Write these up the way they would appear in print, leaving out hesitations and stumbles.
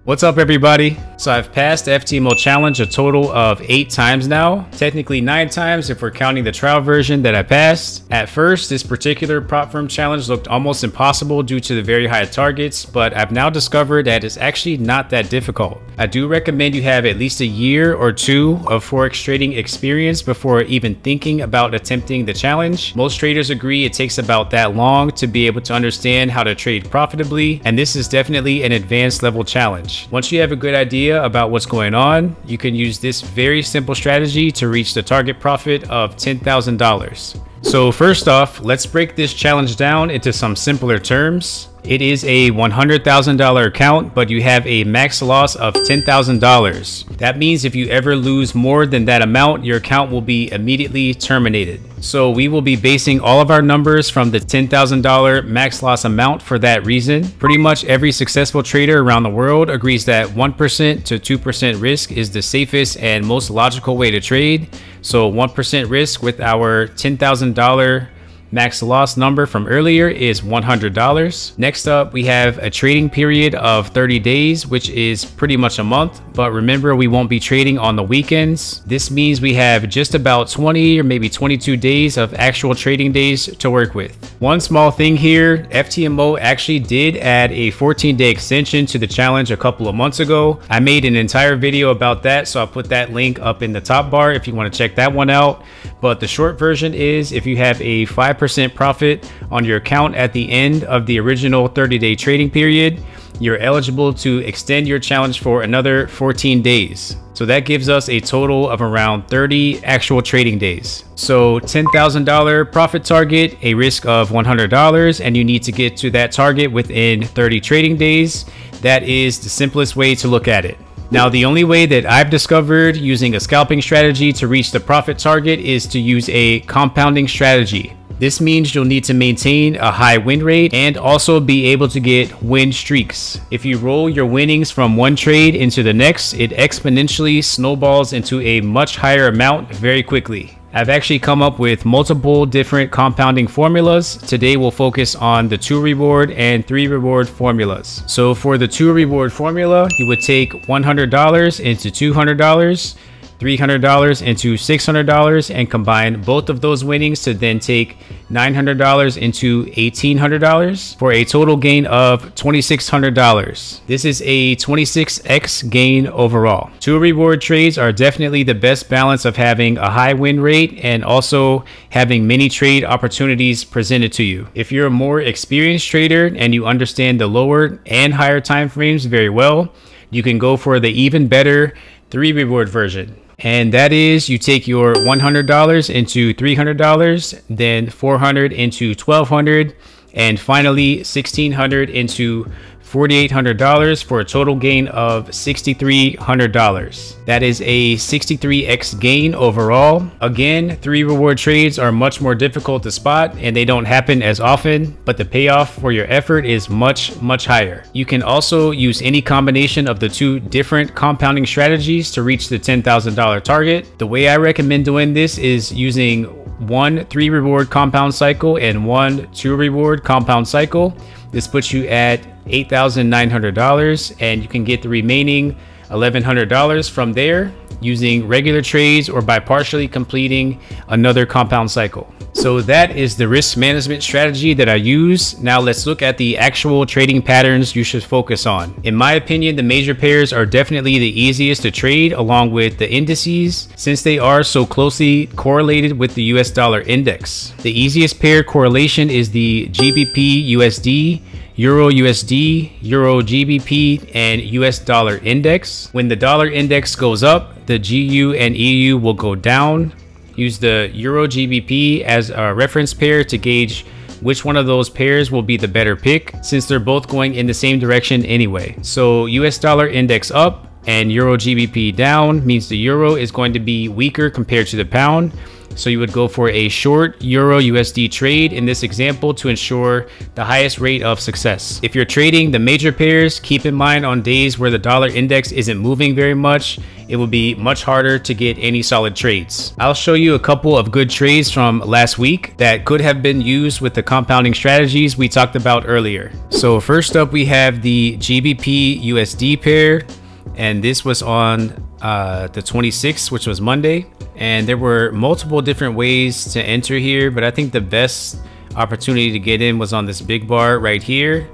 What's up everybody? So I've passed the FTMO challenge a total of 8 times now, technically 9 times if we're counting the trial version that I passed. At first, this particular prop firm challenge looked almost impossible due to the very high targets, but I've now discovered that it's actually not that difficult. I do recommend you have at least a year or 2 of Forex trading experience before even thinking about attempting the challenge. Most traders agree it takes about that long to be able to understand how to trade profitably, and this is definitely an advanced level challenge. Once you have a good idea about what's going on, you can use this very simple strategy to reach the target profit of $10,000. So first off, let's break this challenge down into some simpler terms. It is a $100,000 account, but you have a max loss of $10,000. That means if you ever lose more than that amount, your account will be immediately terminated. So we will be basing all of our numbers from the $10,000 max loss amount for that reason. Pretty much every successful trader around the world agrees that 1% to 2% risk is the safest and most logical way to trade. So 1% risk with our $10,000 max loss number from earlier is $100. Next up, we have a trading period of 30 days, which is pretty much a month. But remember, we won't be trading on the weekends. This means we have just about 20 or maybe 22 days of actual trading days to work with. One small thing here, FTMO actually did add a 14-day extension to the challenge a couple of months ago. I made an entire video about that, so I'll put that link up in the top bar if you want to check that one out. But the short version is if you have a 5% profit on your account at the end of the original 30-day trading period, you're eligible to extend your challenge for another 14 days. So that gives us a total of around 30 actual trading days. So $10,000 profit target, a risk of $100, and you need to get to that target within 30 trading days. That is the simplest way to look at it. Now, the only way that I've discovered using a scalping strategy to reach the profit target is to use a compounding strategy. This means you'll need to maintain a high win rate and also be able to get win streaks. If you roll your winnings from one trade into the next, it exponentially snowballs into a much higher amount very quickly. I've actually come up with multiple different compounding formulas. Today we'll focus on the 2 reward and 3 reward formulas. So for the 2 reward formula, you would take $100 into $200, $300 into $600, and combine both of those winnings to then take $900 into $1,800 for a total gain of $2,600. This is a 26x gain overall. 2 reward trades are definitely the best balance of having a high win rate and also having many trade opportunities presented to you. If you're a more experienced trader and you understand the lower and higher time frames very well, you can go for the even better 3 reward version. And that is, you take your $100 into $300, then $400 into $1,200, and finally $1,600 into $4,800 for a total gain of $6,300. That is a 63x gain overall. Again, 3 reward trades are much more difficult to spot and they don't happen as often, but the payoff for your effort is much higher. You can also use any combination of the 2 different compounding strategies to reach the $10,000 target. The way I recommend doing this is using 1 3 reward compound cycle and 1 2 reward compound cycle. This puts you at $8,900, and you can get the remaining $1,100 from there using regular trades or by partially completing another compound cycle. So that is the risk management strategy that I use. Now let's look at the actual trading patterns you should focus on. In my opinion, the major pairs are definitely the easiest to trade along with the indices since they are so closely correlated with the US dollar index. The easiest pair correlation is the GBP USD, Euro USD, Euro GBP, and US dollar index. When the dollar index goes up, the GU and EU will go down. Use the Euro GBP as a reference pair to gauge which one of those pairs will be the better pick since they're both going in the same direction anyway. So US dollar index up and Euro GBP down means the euro is going to be weaker compared to the pound. So you would go for a short Euro USD trade in this example to ensure the highest rate of success. If you're trading the major pairs, keep in mind on days where the dollar index isn't moving very much, it will be much harder to get any solid trades. I'll show you a couple of good trades from last week that could have been used with the compounding strategies we talked about earlier. So first up, we have the GBP USD pair, and this was on the 26th, which was Monday. And there were multiple different ways to enter here, but I think the best opportunity to get in was on this big bar right here.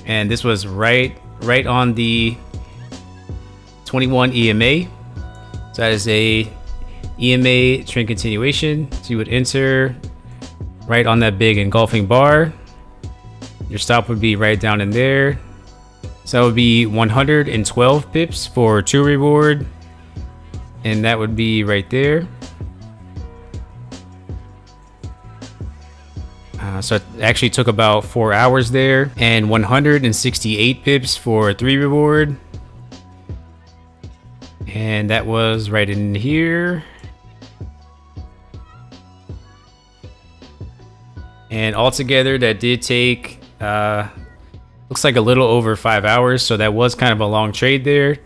And this was right on the 21 EMA. So that is a EMA trend continuation. So you would enter right on that big engulfing bar. Your stop would be right down in there. So that would be 112 pips for true reward. And that would be right there. So it actually took about 4 hours there, and 168 pips for 3 reward. And that was right in here. And altogether that did take, looks like a little over 5 hours. So that was kind of a long trade there.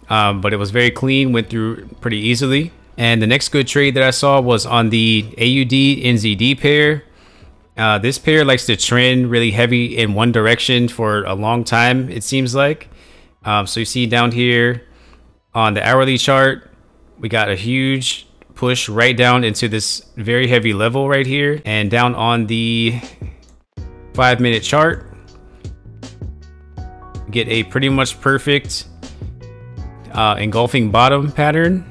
But it was very clean, went through pretty easily. And the next good trade that I saw was on the AUD NZD pair. This pair likes to trend really heavy in one direction for a long time, it seems like. So you see down here on the hourly chart, we got a huge push right down into this very heavy level right here. And down on the 5-minute chart, get a pretty much perfect engulfing bottom pattern,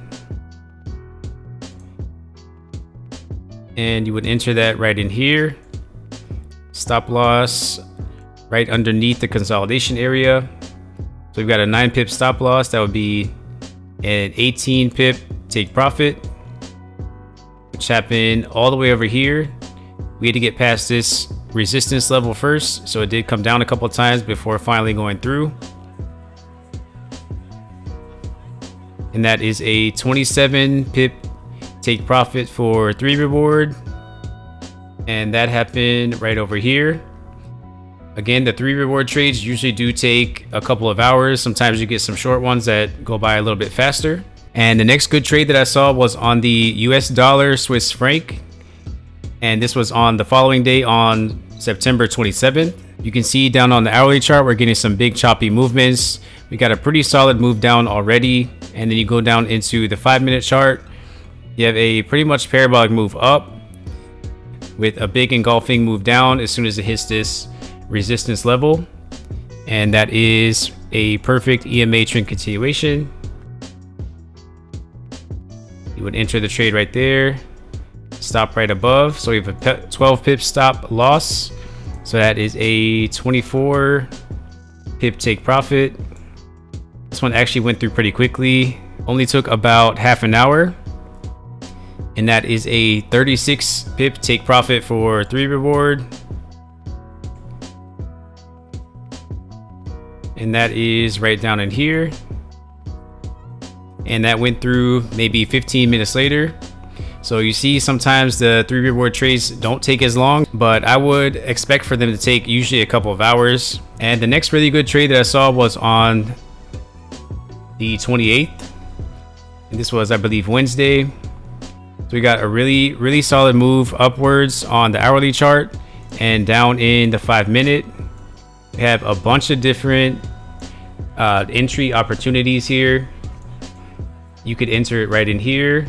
and you would enter that right in here. Stop loss right underneath the consolidation area. So we've got a 9 pip stop loss. That would be an 18 pip take profit, which happened all the way over here. We had to get past this resistance level first, so it did come down a couple of times before finally going through. And that is a 27 pip take profit for 3 reward. And that happened right over here. Again, the 3 reward trades usually do take a couple of hours. Sometimes you get some short ones that go by a little bit faster. And the next good trade that I saw was on the US dollar Swiss franc. And this was on the following day on September 27th. You can see down on the hourly chart, we're getting some big choppy movements. We got a pretty solid move down already. And then you go down into the 5-minute chart, you have a pretty much parabolic move up with a big engulfing move down as soon as it hits this resistance level. And that is a perfect EMA trend continuation. You would enter the trade right there, stop right above. So we have a 12 pip stop loss. So that is a 24 pip take profit. This one actually went through pretty quickly, only took about half an hour. And that is a 36 pip take profit for 3 reward. And that is right down in here. And that went through maybe 15 minutes later. So you see sometimes the 3 reward trades don't take as long, but I would expect for them to take usually a couple of hours. And the next really good trade that I saw was on the 28th. And this was, I believe, Wednesday. So we got a really solid move upwards on the hourly chart and down in the 5-minute. We have a bunch of different entry opportunities here. You could enter it right in here.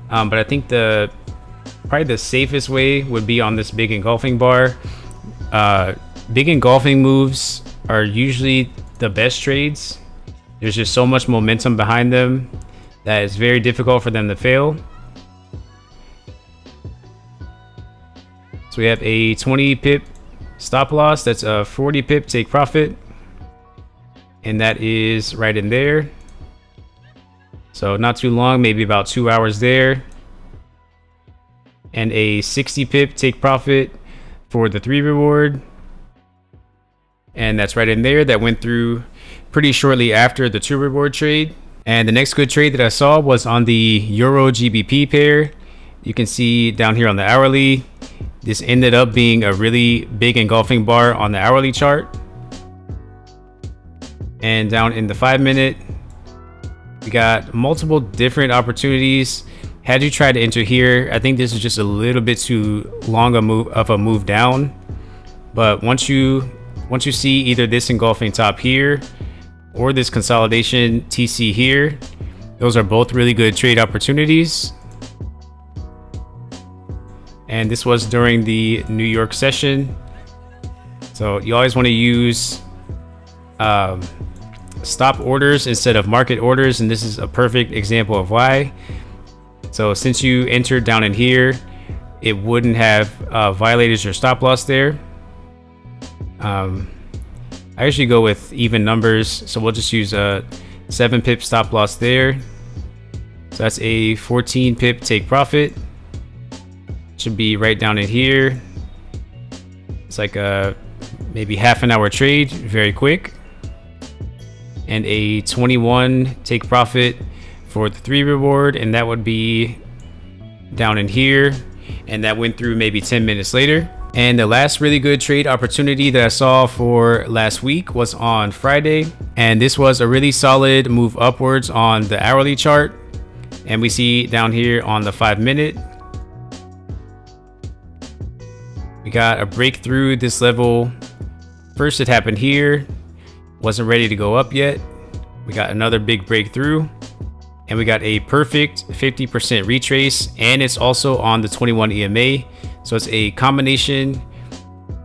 But I think probably the safest way would be on this big engulfing bar. Big engulfing moves are usually the best trades. There's just so much momentum behind them that it's very difficult for them to fail. So we have a 20 pip stop loss. That's a 40 pip take profit. And that is right in there. So not too long, maybe about 2 hours there. And a 60 pip take profit for the 3 reward. And that's right in there. That went through pretty shortly after the 2 reward trade. And the next good trade that I saw was on the Euro GBP pair. You can see down here on the hourly, this ended up being a really big engulfing bar on the hourly chart. And down in the 5-minute, we got multiple different opportunities. Had you tried to enter here, I think this is just a little bit too long of a move down. But once you see either this engulfing top here or this consolidation TC here, those are both really good trade opportunities. And this was during the New York session. So you always want to use stop orders instead of market orders, and this is a perfect example of why. So since you entered down in here, it wouldn't have violated your stop loss there. I usually go with even numbers, so we'll just use a 7 pip stop loss there. So that's a 14 pip take profit. Should be right down in here. It's like a maybe half an hour trade, very quick. And a 21 take profit for the 3 reward, and that would be down in here, and that went through maybe 10 minutes later. And the last really good trade opportunity that I saw for last week was on Friday, and this was a really solid move upwards on the hourly chart. And we see down here on the 5-minute, we got a breakthrough this level. First it happened here, wasn't ready to go up yet. We got another big breakthrough, and we got a perfect 50% retrace, and it's also on the 21 EMA. So it's a combination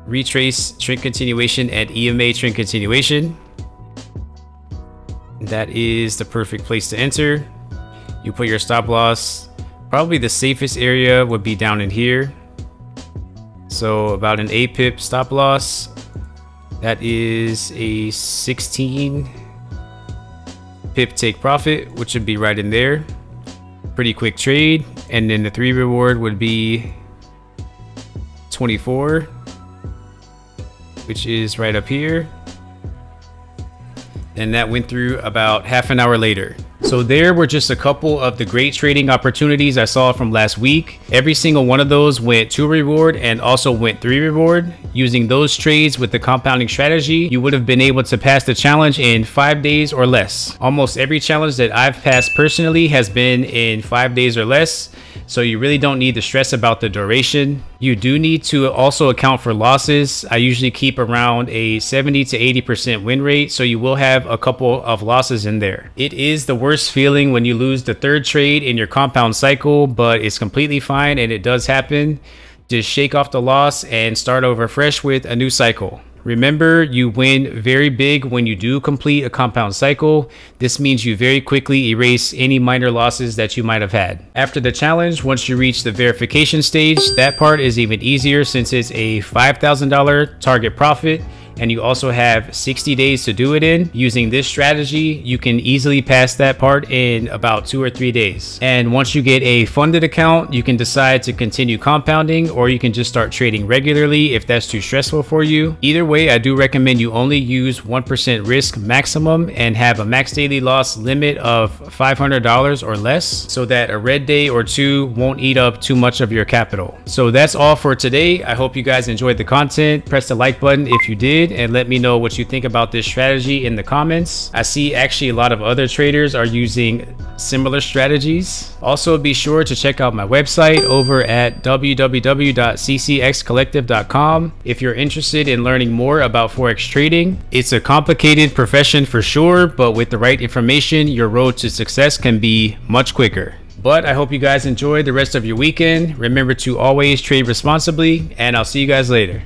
retrace, trend continuation, and EMA trend continuation. That is the perfect place to enter. You put your stop loss, probably the safest area would be down in here. So about an 8 pip stop loss. That is a 16 pip take profit, which would be right in there. Pretty quick trade. And then the 3 reward would be 24, which is right up here. And that went through about half an hour later. So there were just a couple of the great trading opportunities I saw from last week. Every single one of those went 2 reward and also went 3 reward. Using those trades with the compounding strategy, you would have been able to pass the challenge in 5 days or less. Almost every challenge that I've passed personally has been in 5 days or less. So you really don't need to stress about the duration. You do need to also account for losses. I usually keep around a 70 to 80% win rate, so you will have a couple of losses in there. It is the worst feeling when you lose the 3rd trade in your compound cycle, but it's completely fine and it does happen. Just shake off the loss and start over fresh with a new cycle. Remember, you win very big when you do complete a compound cycle. This means you very quickly erase any minor losses that you might have had. After the challenge, once you reach the verification stage, that part is even easier since it's a $5,000 target profit. And you also have 60 days to do it in. Using this strategy, you can easily pass that part in about 2 or 3 days. And once you get a funded account, you can decide to continue compounding, or you can just start trading regularly if that's too stressful for you. Either way, I do recommend you only use 1% risk maximum and have a max daily loss limit of $500 or less, so that a red day or 2 won't eat up too much of your capital. So that's all for today. I hope you guys enjoyed the content. Press the like button if you did, and let me know what you think about this strategy in the comments. I see actually a lot of other traders are using similar strategies. Also, be sure to check out my website over at www.ccxcollective.com if you're interested in learning more about Forex trading. It's a complicated profession for sure, but with the right information, your road to success can be much quicker. But I hope you guys enjoy the rest of your weekend. Remember to always trade responsibly, and I'll see you guys later.